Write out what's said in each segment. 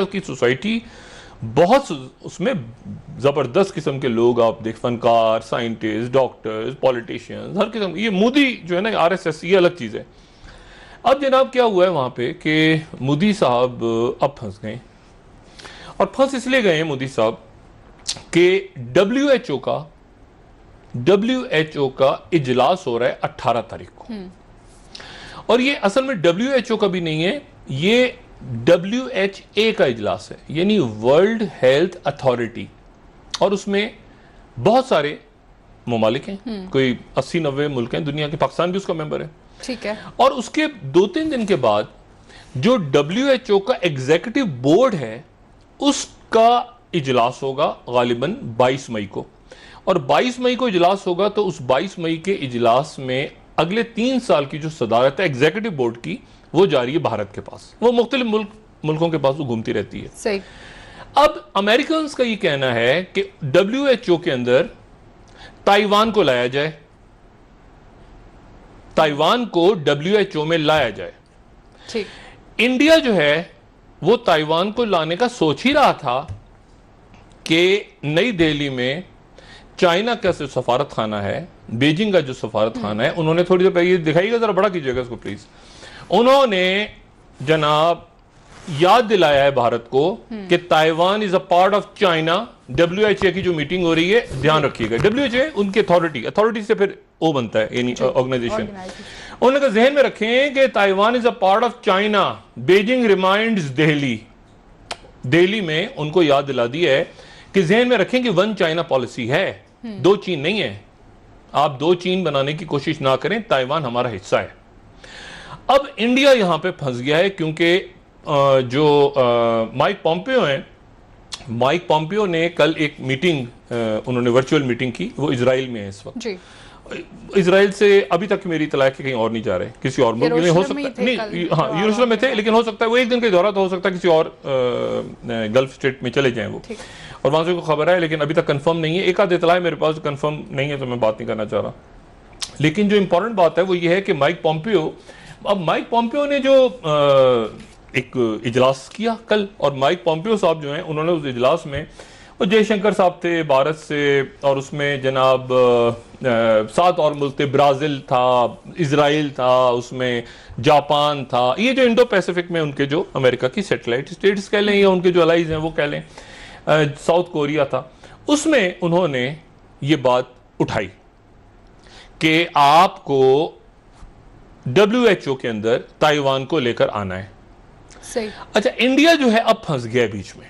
की सोसाइटी बहुत, उसमें जबरदस्त किस्म के लोग आप देख, फनकार, साइंटिस्ट, डॉक्टर्स, पॉलिटिशियंस, हर किस्म। ये मोदी जो है ना, आरएसएस, ये अलग चीज है। अब जनाब क्या हुआ है वहां पे कि मोदी साहब अब फंस गए, और फंस इसलिए गए मोदी साहब कि डब्ल्यूएचओ का इजलास हो रहा है 18 तारीख को, और ये असल में डब्ल्यूएचओ का भी नहीं है, ये WHA का इजलास है, यानी वर्ल्ड हेल्थ अथॉरिटी, और उसमें बहुत सारे ममालिक हैं, कोई 80-90 मुल्क हैं दुनिया के, पाकिस्तान भी उसका मेंबर है, ठीक है। और उसके 2-3 दिन के बाद जो WHO का एग्जीक्यूटिव बोर्ड है उसका इजलास होगा गालिबन 22 मई को, और 22 मई को इजलास होगा, तो उस 22 मई के इजलास में अगले 3 साल की जो सदारत है एग्जीक्यूटिव बोर्ड की, वो जा रही है भारत के पास, वो मुख्तलिफ मुल्कों के पास वो घूमती रहती है। सही। अब अमेरिकन का ये कहना है कि WHO के अंदर ताइवान को लाया जाए, ताइवान को WHO में लाया जाए। ठीक। इंडिया जो है वो ताइवान को लाने का सोच ही रहा था कि नई दिल्ली में चाइना का जो सफारत खाना है, बीजिंग का जो सफारत खाना है, उन्होंने थोड़ी देर पहले, दिखाइएगा जरा, बड़ा कीजिएगा इसको प्लीज, उन्होंने जनाब याद दिलाया है भारत को कि Taiwan is a part of China. WHA की जो मीटिंग हो रही है, ध्यान रखिएगा, WHA उनकी अथॉरिटी से फिर ओ बनता है, यानी ऑर्गेनाइजेशन। उन्होंने कहा जहन में रखें कि Taiwan is a part of China, Beijing reminds Delhi में उनको याद दिला दी है कि जहन में रखें कि 1 चाइना पॉलिसी है, 2 चीन नहीं है, आप 2 चीन बनाने की कोशिश ना करें, ताइवान हमारा हिस्सा है। अब इंडिया यहां पे फंस गया है क्योंकि जो माइक पॉम्पियो हैं, माइक पॉम्पियो ने कल एक मीटिंग, उन्होंने वर्चुअल मीटिंग की, वो इजराइल में है इस वक्त जी। इजराइल से अभी तक मेरी इत्तला है कि कहीं और नहीं जा रहे, किसी और मुल्क में हो सकता नहीं, हाँ यरूशलेम में थे, लेकिन हो सकता है वो एक दिन का दौरा, तो हो सकता है किसी और गल्फ स्टेट में चले जाएं वो, और वहां से कोई खबर है, लेकिन अभी तक कंफर्म नहीं है। एक आध इत्तला है मेरे पास, कंफर्म नहीं है तो मैं बात नहीं करना चाह रहा। लेकिन जो इंपॉर्टेंट बात है वो ये है कि माइक पॉम्पियो ने जो एक इजलास किया कल, और माइक पॉम्पियो साहब जो हैं, उन्होंने उस इजलास में, वो जयशंकर साहब थे भारत से, और उसमें जनाब 7 और मुल्क थे, ब्राजील था, इजराइल था, उसमें जापान था, ये जो इंडो पैसिफिक में उनके जो अमेरिका की सैटेलाइट स्टेट्स कह लें या उनके जो अलाइज हैं वो कह लें, साउथ कोरिया था, उसमें उन्होंने ये बात उठाई कि आपको WHO के अंदर ताइवान को लेकर आना है। सही। अच्छा, इंडिया जो है अब फंस गया बीच में।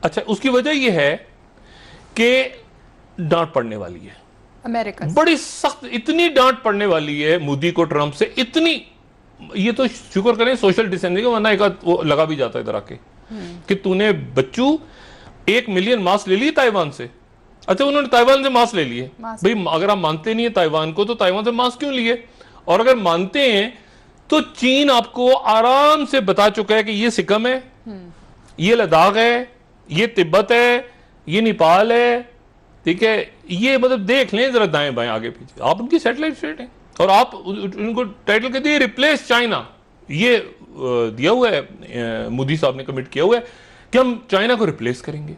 अच्छा, उसकी वजह यह है कि डांट पड़ने वाली है अमेरिका से, बड़ी सख्त, इतनी डांट पड़ने वाली है मोदी को ट्रंप से, इतनी, ये तो शुक्र करें सोशल डिस्टेंसिंग, वरना एक वो लगा भी जाता है इधर आके कि तूने बच्चू 1 मिलियन मास्क ले लिए ताइवान से। अच्छा, उन्होंने ताइवान से मास्क ले लिए, भाई अगर आप मानते नहीं है ताइवान को, तो ताइवान से मास्क क्यों लिए? और अगर मानते हैं तो चीन आपको आराम से बता चुका है कि ये सिक्किम है, ये लद्दाख है, ये तिब्बत है, ये नेपाल है, ठीक है, ये मतलब देख लें जरा दाएं बाएं आगे पीछे, आप उनकी सैटेलाइट स्टेट हैं, और आप उनको टाइटल कहते हैं रिप्लेस चाइना। ये दिया हुआ है, मोदी साहब ने कमिट किया हुआ है कि हम चाइना को रिप्लेस करेंगे।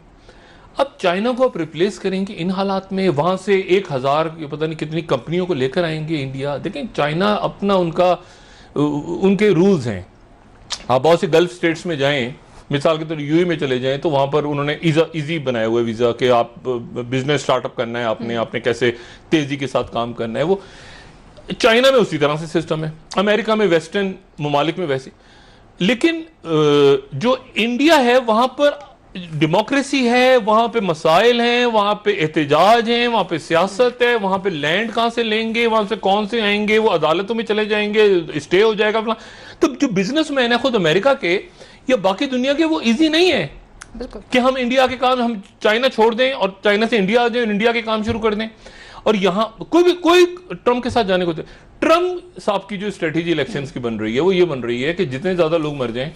अब चाइना को आप रिप्लेस करेंगे इन हालात में, वहां से 1000 पता नहीं कितनी कंपनियों को लेकर आएंगे इंडिया। देखें, चाइना अपना उनके रूल्स हैं। आप बहुत से गल्फ स्टेट्स में जाएं, मिसाल के तौर UAE में चले जाएं, तो वहां पर उन्होंने इजी बनाया हुआ है वीजा कि आप बिजनेस स्टार्टअप करना है, आपने कैसे तेजी के साथ काम करना है। वो चाइना में उसी तरह से सिस्टम है, अमेरिका में, वेस्टर्न ममालिक में वैसे। लेकिन जो इंडिया है वहां पर डेमोक्रेसी है, वहां पे मसाइल हैं, वहां पे एहतजाज हैं, वहां पे सियासत है, वहां पे लैंड कहां से लेंगे, वहां से कौन से आएंगे, वो अदालतों में चले जाएंगे, स्टे हो जाएगा अपना। तो जो बिजनेसमैन है खुद अमेरिका के या बाकी दुनिया के, वो इजी नहीं है कि हम इंडिया के काम, हम चाइना छोड़ दें और चाइना से इंडिया आ जाए, इंडिया के काम शुरू कर दें। और यहां कोई ट्रंप के साथ जाने को, ट्रंप साहब की जो स्ट्रेटेजी इलेक्शंस की बन रही है वो ये बन रही है कि जितने ज्यादा लोग मर जाएं,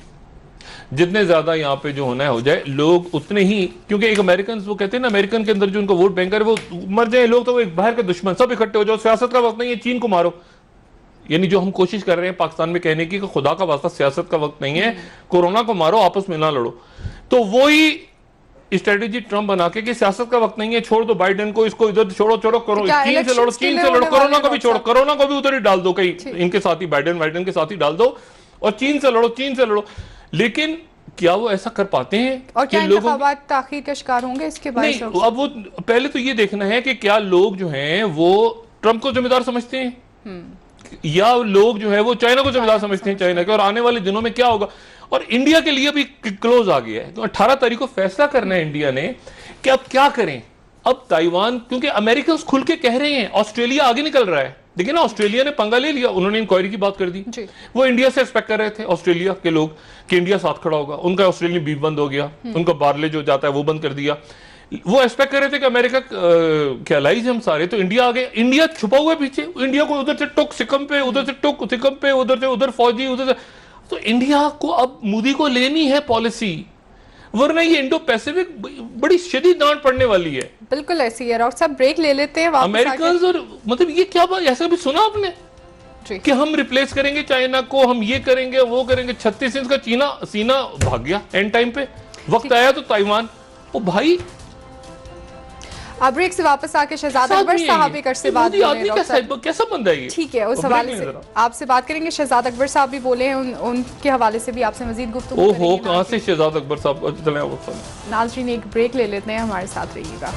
जितने ज्यादा यहाँ पे जो होना है हो जाए, लोग उतने ही, क्योंकि एक अमेरिकन, वो कहते हैं ना, अमेरिकन के अंदर जो उनका वोट बैंक है वो मर जाए लोग, तो वो एक बाहर के दुश्मन सब इकट्ठे हो जाओ, सियासत का वक्त नहीं है, चीन को मारो, यानी जो हम कोशिश कर रहे हैं पाकिस्तान में कहने की कि खुदा का वास्ता सियासत का वक्त नहीं है, कोरोना को मारो, आपस में ना लड़ो, तो वही स्ट्रेटेजी ट्रंप बना के कि सियासत का वक्त नहीं है, छोड़ दो बाइडेन को, इसको इधर छोड़ो, चीन से लड़ो, कोरोना को भी छोड़ो, कोरोना को भी उधर ही डाल दो, कहीं इनके साथ ही बाइडेन के साथ ही डाल दो, और चीन से लड़ो। लेकिन क्या वो ऐसा कर पाते हैं? और क्या इंतखाबात ताखीर का शिकार होंगे इसके बारे में? अब वो पहले तो ये देखना है कि क्या लोग जो हैं वो ट्रंप को जिम्मेदार समझते हैं या लोग जो है वो चाइना को जिम्मेदार समझते हैं चाइना के, और आने वाले दिनों में क्या होगा। और इंडिया के लिए भी क्लोज आ गया है, तो 18 तारीख को फैसला करना है इंडिया ने कि अब क्या करें। अब ताइवान, क्योंकि अमेरिकन खुल के कह रहे हैं, ऑस्ट्रेलिया आगे निकल रहा है, देखिए ना, ऑस्ट्रेलिया ने पंगा ले लिया, उन्होंने इंक्वायरी की बात कर दी। वो इंडिया से एक्सपेक्ट कर रहे थे ऑस्ट्रेलिया के लोग कि इंडिया साथ खड़ा होगा, उनका ऑस्ट्रेलियन बीफ बंद हो गया, उनका बार्ले जो जाता है वो बंद कर दिया। वो एक्सपेक्ट कर रहे थे कि अमेरिका के अलाइज हम सारे, तो इंडिया आ गए, इंडिया छुपा हुआ है पीछे, इंडिया को उधर से टुक सिकम पे, उधर से टुक सिकम पे, उधर से उधर फौजी, उधर से, तो इंडिया को अब मोदी को लेनी है पॉलिसी, वरना ये इंडो पैसिफिक बड़ी शदीद डांट पड़ने वाली है। बिल्कुल ऐसी है। और सब ब्रेक ले लेते हैं अमेरिकन, और मतलब ये क्या बात, ऐसा भी सुना आपने कि हम रिप्लेस करेंगे चाइना को, हम ये करेंगे वो करेंगे। 36 इंच का सीना भाग गया एंड टाइम पे, वक्त आया तो ताइवान, ओ भाई। अब ब्रेक से वापस आके शहजाद अकबर साहब एक से बात कैसा बंदा है ये? ठीक है, उस हवाले से आपसे बात करेंगे। शहजाद अकबर साहब भी बोले हैं, उनके हवाले से भी आपसे मजीद गुफ्तगू करेंगे। ओहो, कहां से शहजाद अकबर साहब? चलें नाज़रीन, एक ब्रेक ले लेते हैं, हमारे साथ रहिएगा।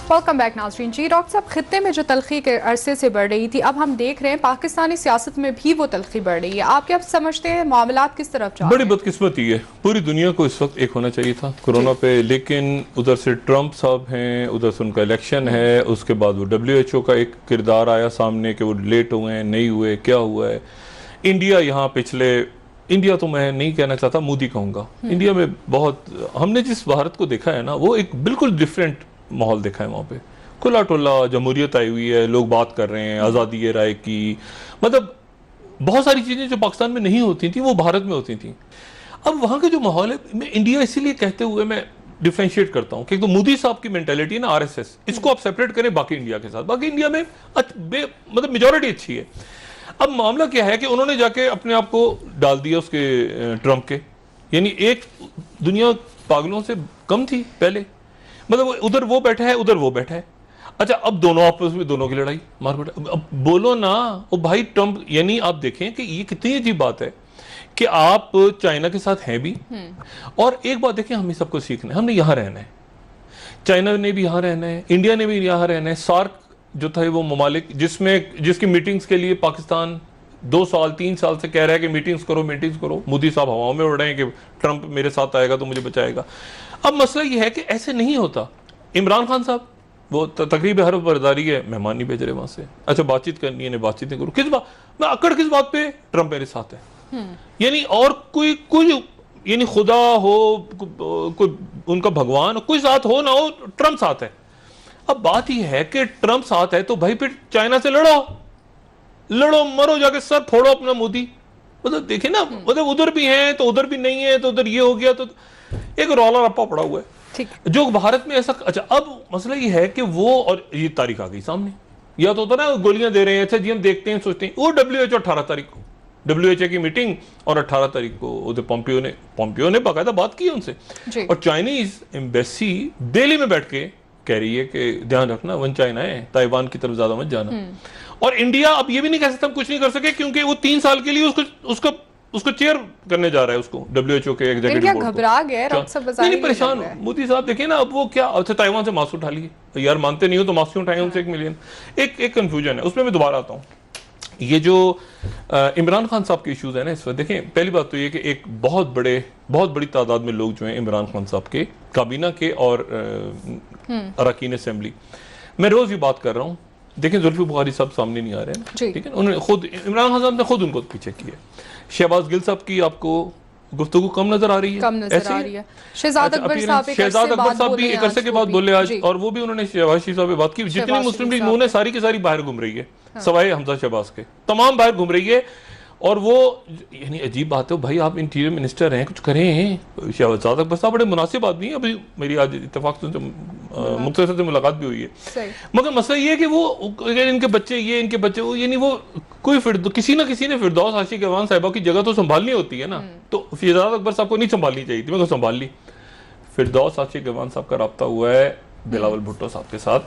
वेलकम बैक नाज़रीन जी। डॉक्टर साहब, खित्ते में जो तलखी के अरसे से बढ़ रही थी, अब हम देख रहे हैं पाकिस्तानी सियासत में भी वो तलखी बढ़ रही है। आप क्या समझते हैं मामलात किस तरफ जा रहे हैं? बड़ी बदकिस्मती है, पूरी दुनिया को इस वक्त एक होना चाहिए था कोरोना पे, लेकिन उधर से ट्रंप साहब हैं, उधर से उनका इलेक्शन है, उसके बाद वो WHO का एक किरदार आया सामने कि वो लेट हुए हैं, नहीं हुए, क्या हुआ है। इंडिया यहाँ इंडिया तो मैं नहीं कहना चाहता, मोदी कहूँगा। इंडिया में बहुत, हमने जिस भारत को देखा है ना, वो एक बिल्कुल डिफरेंट माहौल देखा है। वहाँ पे खुला टुल्ला जमहूरियत आई हुई है, लोग बात कर रहे हैं आज़ादी राय की, मतलब बहुत सारी चीज़ें जो पाकिस्तान में नहीं होती थी वो भारत में होती थी। अब वहाँ का जो माहौल है, मैं इंडिया इसीलिए कहते हुए मैं डिफ्रेंशिएट करता हूँ कि तो मोदी साहब की मेंटालिटी है ना, RSS, इसको आप सेपरेट करें बाकी इंडिया के साथ। बाकी इंडिया में मतलब मेजॉरिटी अच्छी है। अब मामला क्या है कि उन्होंने जाके अपने आप को डाल दिया उसके ट्रंप के, यानी एक दुनिया पागलों से कम थी पहले, मतलब उधर वो बैठा है, उधर वो बैठा है। अच्छा, अब दोनों आपस में, दोनों की लड़ाई मार बैठा। अब बोलो ना, ओ भाई ट्रंप, यानी आप देखें कि ये कितनी अजीब बात है कि आप चाइना के साथ हैं भी, और एक बात देखें, हमें सबको सीखना है, हमने यहाँ रहना है, चाइना ने भी यहाँ रहना है, इंडिया ने भी यहाँ रहना है। सार्क जो था वो ममालिक जिसकी मीटिंग्स के लिए पाकिस्तान 2 साल 3 साल से कह रहा है कि मीटिंग्स करो। मोदी साहब हवाओं में उड़ रहे हैं कि ट्रंप मेरे साथ आएगा तो मुझे बचाएगा। अब मसला यह है कि ऐसे नहीं होता। इमरान खान साहब, वो तकरीब हर बरदारी है, मेहमान नहीं भेज रहे वहां से। अच्छा, बातचीत करनी है, बातचीत नहीं करूँ, किस बात मैं अकड़, किस बात पे? ट्रंप मेरे साथ है। यानी और कोई यानी खुदा हो, कोई उनका भगवान, कोई साथ हो ना हो, ट्रंप साथ है। अब बात यह है कि ट्रंप साथ है तो भाई फिर चाइना से लड़ो मरो, जाके सर फोड़ो अपना मोदी। मतलब देखे ना, मतलब उधर भी है तो उधर भी नहीं है, तो उधर ये हो गया, तो एक रौला रप्पा पड़ा हुआ है जो भारत में ऐसा। अच्छा, अब मसला ये है कि वो, और ये तारीख आ गई सामने, या तो होता ना गोलियां दे रहे हैं, अच्छा जी हम देखते हैं सोचते हैं। वो WHO 18 तारीख को WHO की मीटिंग, और 18 तारीख को उधर पोम्पियो ने बाकायदा बात की उनसे, और चाइनीज एम्बेसी दिल्ली में बैठ के कह रही है कि ध्यान रखना, वन चाइना है, ताइवान की तरफ ज्यादा मत जाना। और इंडिया अब ये भी नहीं कह सकता हम कुछ नहीं कर सके, क्योंकि वो 3 साल के लिए उसको चेयर करने जा रहा है, उसको WHO के एग्जीक्यूटिव बोर्ड को। घबरा गए, नहीं परेशान मोदी साहब, देखिए ना, अब वो क्या, अच्छा ताइवान से मास्क उठा लिए, यार मानते नहीं हो तो मास्क क्यों उठाए उनसे 1 मिलियन। एक कंफ्यूजन है, उसमें मैं दोबारा आता हूँ। ये जो इमरान खान साहब के इश्यूज है ना इस वक्त, देखें पहली बात तो ये कि एक बहुत बड़ी तादाद में लोग जो हैं इमरान खान साहब के काबीना के और अरकान असेंबली, मैं रोज ये बात कर रहा हूँ, देखें जुल्फी बुखारी साहब सामने नहीं आ रहे हैं, ठीक है, उन्होंने खुद, इमरान खान साहब ने खुद उनको पीछे किया। शहबाज गिल साहब की आपको गुफ्तगू कम नजर आ रही है, कम नजर आ रही है। शहजाद अकबर साहब भी एक अरसे के बाद बोले आज, और वो भी उन्होंने शहबाज शरीफ साहब पे बात की। जितनी मुस्लिम लीग नून है सारी की सारी बाहर घूम रही है, सवाए हमजा शहबाज के, तमाम बाहर घूम रही है। और वो यानी अजीब बात है भाई, आप इंटीरियर मिनिस्टर हैं, कुछ करें। शहजाद अकबर साहब बड़े मुनासिब आदमी हैं, अभी मेरी आज इत्तेफाक से मुख्तसर से मुलाकात भी हुई है। मगर मसला ये है कि वो इनके बच्चे ये, इनके बच्चे वो, यानी वो कोई किसी ना किसी ने फिरदौस आशिक अवान साहिबा की जगह तो संभालनी होती है ना। तो शहजाद अकबर साहब को नहीं संभालनी चाहिए थी, मगर संभाल ली। फिरदौस आशिक अवान साहब का रब्ता हुआ है बिलावल भुट्टो साहब के साथ,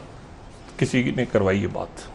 किसी ने करवाई ये बात।